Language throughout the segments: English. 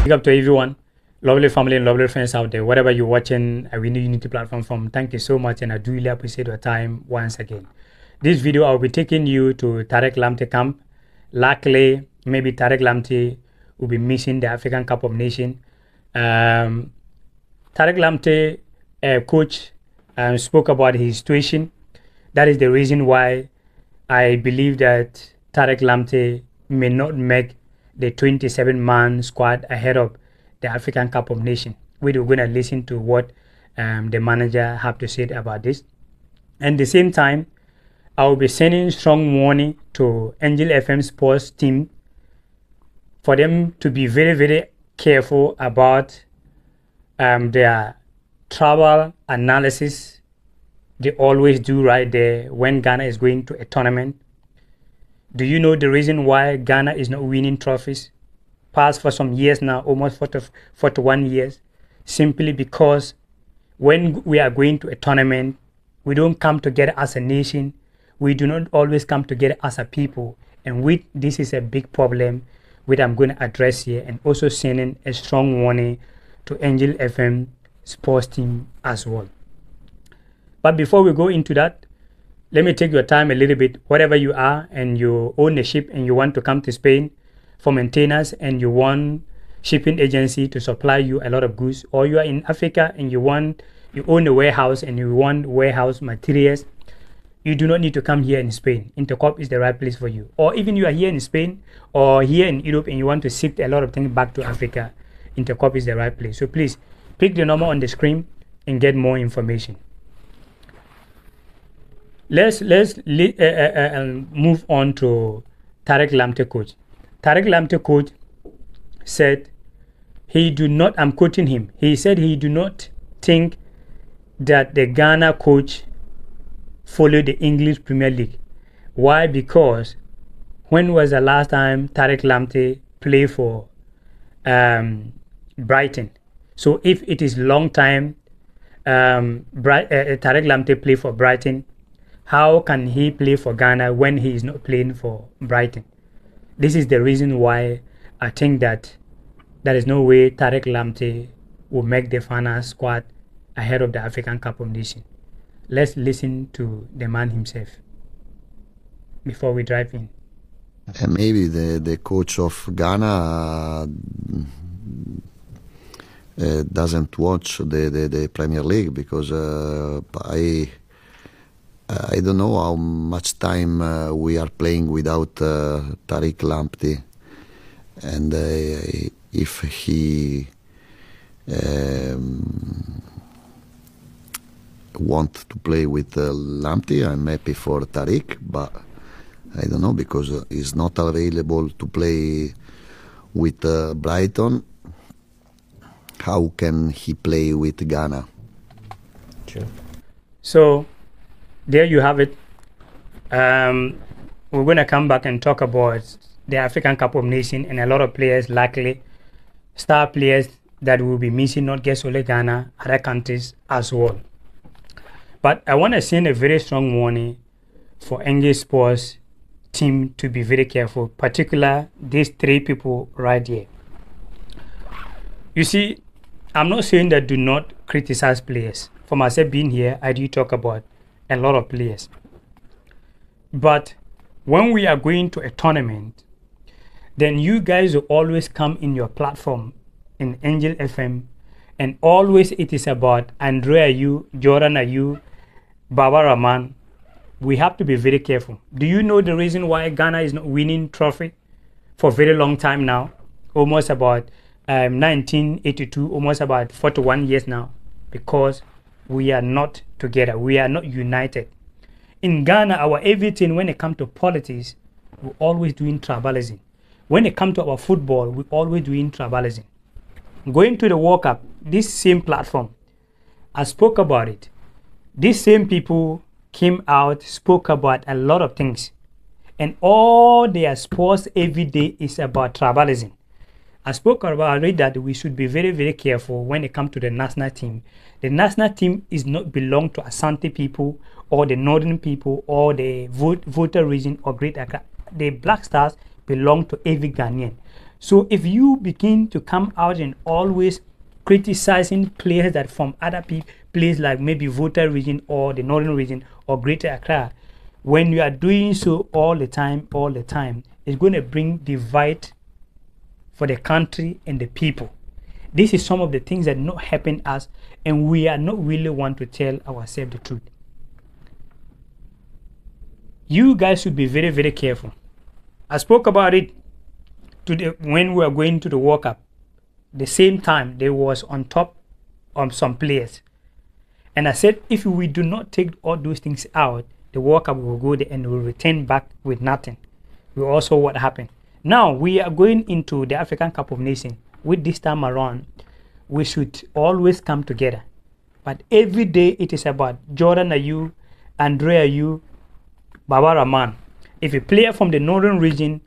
Big up to everyone, lovely family and lovely friends out there, wherever you're watching Awini Unity platform from. Thank you so much, and I do really appreciate your time once again. This video, I'll be taking you to Lamptey camp. Luckily, maybe Lamptey will be missing the African Cup of Nations. Lamptey, coach, spoke about his situation. That is the reason why I believe that Lamptey may not make the 27-man squad ahead of the African Cup of Nations. We're going to listen to what the manager have to say about this. And at the same time, I will be sending strong warning to Angel FM sports team for them to be very, very careful about their travel analysis they always do right there when Ghana is going to a tournament. Do you know the reason why Ghana is not winning trophies? Past for some years now, almost 41 years, simply because when we are going to a tournament, we don't come together as a nation. We do not always come together as a people. And this is a big problem which I'm going to address here, and also sending a strong warning to Angel FM sports team as well. But before we go into that, let me take your time a little bit. Wherever you are and you own a ship and you want to come to Spain for maintenance, and you want shipping agency to supply you a lot of goods, or you are in Africa and you own a warehouse and you want warehouse materials, you do not need to come here in Spain. Intercorp is the right place for you. Or even you are here in Spain or here in Europe and you want to ship a lot of things back to Africa, Intercorp is the right place. So please pick the number on the screen and get more information. Let's move on to Lamptey coach. Lamptey coach said he do not, I'm quoting him, he said he do not think that the Ghana coach follow the English Premier League. Why? Because when was the last time Lamptey played for Brighton? So if it is long time Lamptey play for Brighton, how can he play for Ghana when he is not playing for Brighton? This is the reason why I think that there is no way Lamptey will make the final squad ahead of the African Cup of Nations. Let's listen to the man himself before we dive in. And maybe the coach of Ghana doesn't watch the Premier League, because I don't know how much time we are playing without Lamptey, and if he want to play with Lamptey, I'm happy for Tariq, but I don't know, because he's not available to play with Brighton. How can he play with Ghana? Sure. So there you have it. We're going to come back and talk about the African Cup of Nations and a lot of players, likely star players that will be missing, not just only Ghana, other countries as well. But I want to send a very strong warning for English sports team to be very careful, particularly these three people right here. You see, I'm not saying that do not criticize players. For myself being here, I do talk about a lot of players. But when we are going to a tournament, then you guys will always come in your platform in Angel FM, and always it is about Andrea Ayew, Jordan Ayew, Baba Rahman. We have to be very careful. Do you know the reason why Ghana is not winning trophy for a very long time now? Almost about 1982, almost about 41 years now, because we are not together. We are not united. In Ghana, our everything, when it comes to politics, we're always doing tribalism. When it comes to our football, we're always doing tribalism. Going to the World Cup, this same platform, I spoke about it. These same people came out, spoke about a lot of things. And all their sports every day is about tribalism. I spoke about already that we should be very, very careful when it comes to the national team. The national team is not belong to Asante people or the northern people or the voter region or Great Accra. The Black Stars belong to every Ghanaian. So if you begin to come out and always criticizing players that from other places like maybe Volta region or the Northern region or Greater Accra, when you are doing so all the time, it's going to bring divide for the country and the people. This is some of the things that not happen us, and we are not really want to tell ourselves the truth. You guys should be very, very careful. I spoke about it when we were going to the World Cup. The same time they was on top of some players, and I said if we do not take all those things out, the World Cup will go there and will return back with nothing. We also what happened. Now we are going into the African Cup of Nations. With this time around, we should always come together. But every day it is about Jordan Ayew, Andre Ayew, Baba Rahman. If a player from the Northern region,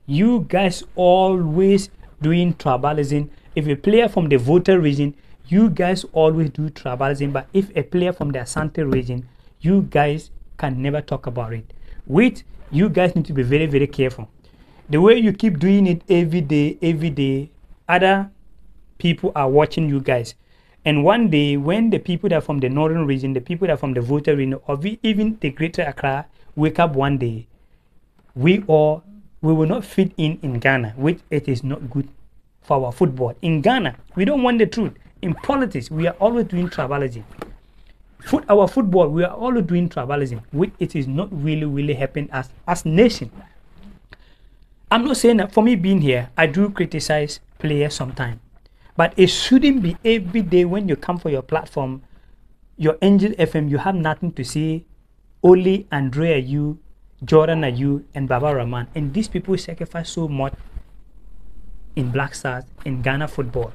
you guys always doing tribalism. If a player from the Volta region, you guys always do tribalism. But if a player from the Asante region, you guys can never talk about it. You guys need to be very, very careful. The way you keep doing it every day, other people are watching you guys. And one day, when the people that are from the Northern region, the people that are from the Volta region, or even the Greater Accra, wake up one day, we will not fit in Ghana, which it is not good for our football. In Ghana, we don't want the truth. In politics, we are always doing tribalism. Our football, we are always doing tribalism, which it is not really, really helping us as nation. I'm not saying that for me being here, I do criticize players sometimes. But it shouldn't be every day when you come for your platform, your Angel FM, you have nothing to say. Only Andre Ayew, Jordan Ayew, and Baba Rahman. And these people sacrifice so much in Black Stars, in Ghana football.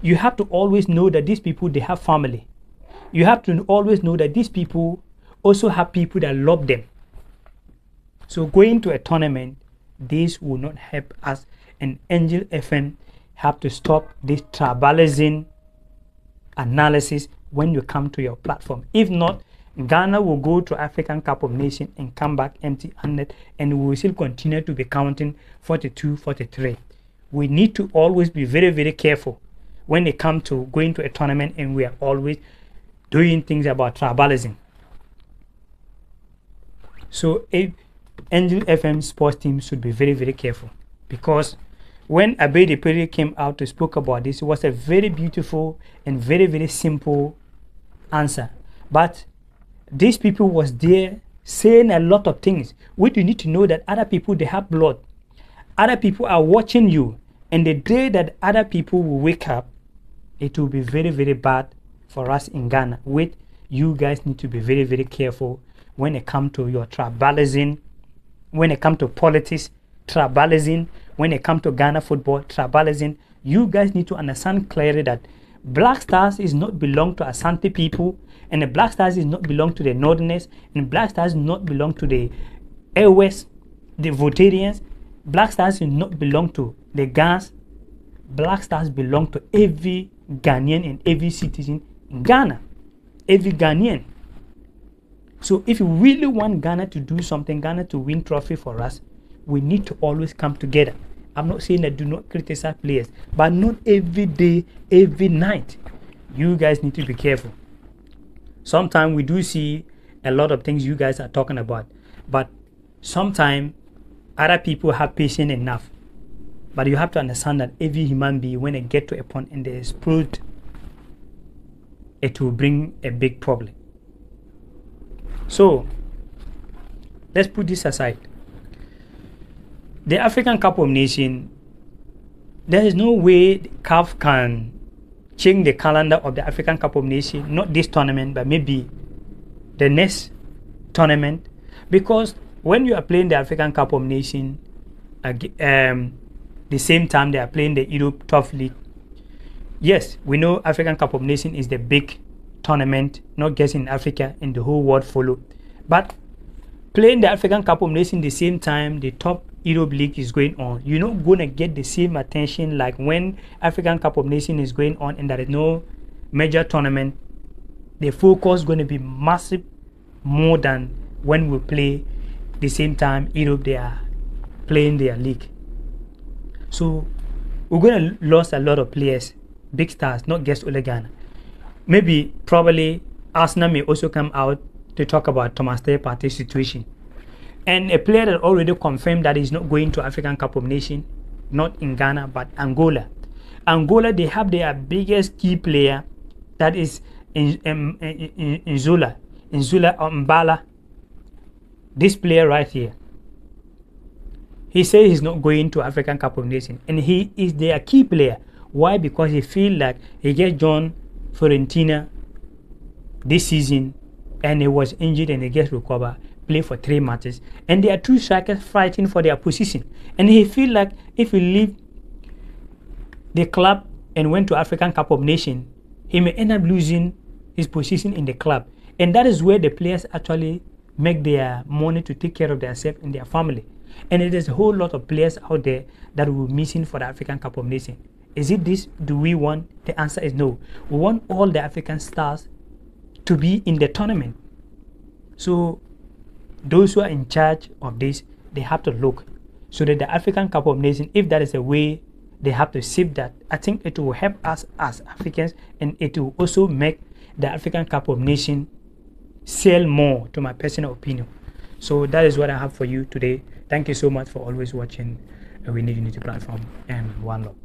You have to always know that these people, they have family. You have to always know that these people also have people that love them. So going to a tournament, this will not help us. And Angel FM have to stop this tribalism analysis when you come to your platform. If not, Ghana will go to African Cup of Nations and come back empty-handed, and we will still continue to be counting 42, 43. We need to always be very, very careful when it comes to going to a tournament, and we are always doing things about tribalism. So Angel FM sports team should be very, very careful, because when Abedi Peri came out to speak about this, it was a very beautiful and very, very simple answer. But these people was there saying a lot of things. What you need to know that other people, they have blood. Other people are watching you. And the day that other people will wake up, it will be very, very bad for us in Ghana. With you guys need to be very, very careful when it comes to your tribalism, when it comes to politics, tribalism, when it comes to Ghana football, tribalism. You guys need to understand clearly that Black Stars is not belong to Asante people, and the Black Stars is not belong to the Northerners, and Black Stars not belong to the Airways, the Votarians. Black Stars do not belong to the Gans. Black Stars belong to every Ghanaian and every citizen in Ghana, every Ghanaian. So if you really want Ghana to do something, Ghana to win trophy for us, we need to always come together. I'm not saying that do not criticize players, but not every day, every night. You guys need to be careful. Sometimes we do see a lot of things you guys are talking about, but sometimes other people have patience enough. But you have to understand that every human being, when they get to a point and they explode, it will bring a big problem. So let's put this aside. The African Cup of Nations, there is no way CAF can change the calendar of the African Cup of Nations, not this tournament, but maybe the next tournament. Because when you are playing the African Cup of Nations, the same time they are playing the Europe Top League. Yes, we know African Cup of Nations is the big tournament, not just in Africa, in the whole world follow. But playing the African Cup of Nations the same time the top Europe League is going on, you're not going to get the same attention like when African Cup of Nations is going on and there is no major tournament. The focus is going to be massive more than when we play the same time Europe they are playing their league. So we're going to lose a lot of players, big stars, not just Ole Gunnar. Maybe, probably, Arsenal may also come out to talk about Thomas Partey's situation. And a player that already confirmed that he's not going to African Cup of Nations, not in Ghana, but Angola. Angola, they have their biggest key player, that is Nzula Mbala. This player right here. He says he's not going to African Cup of Nations, and he is their key player. Why? Because he feel like he just joined Fiorentina this season, and he was injured, and he gets recovered, play for 3 matches, and there are 2 strikers fighting for their position, and he feel like if he leave the club and went to African Cup of Nations, he may end up losing his position in the club, and that is where the players actually make their money to take care of themselves and their family. And it is a whole lot of players out there that will be missing for the African Cup of Nations. Is it this? Do we want? The answer is no. We want all the African stars to be in the tournament. So those who are in charge of this, they have to look so that the African Cup of Nations, if that is a way they have to save that, I think it will help us as Africans, and it will also make the African Cup of Nations sell more, to my personal opinion. So that is what I have for you today. Thank you so much for always watching Awini Unity platform, and one love.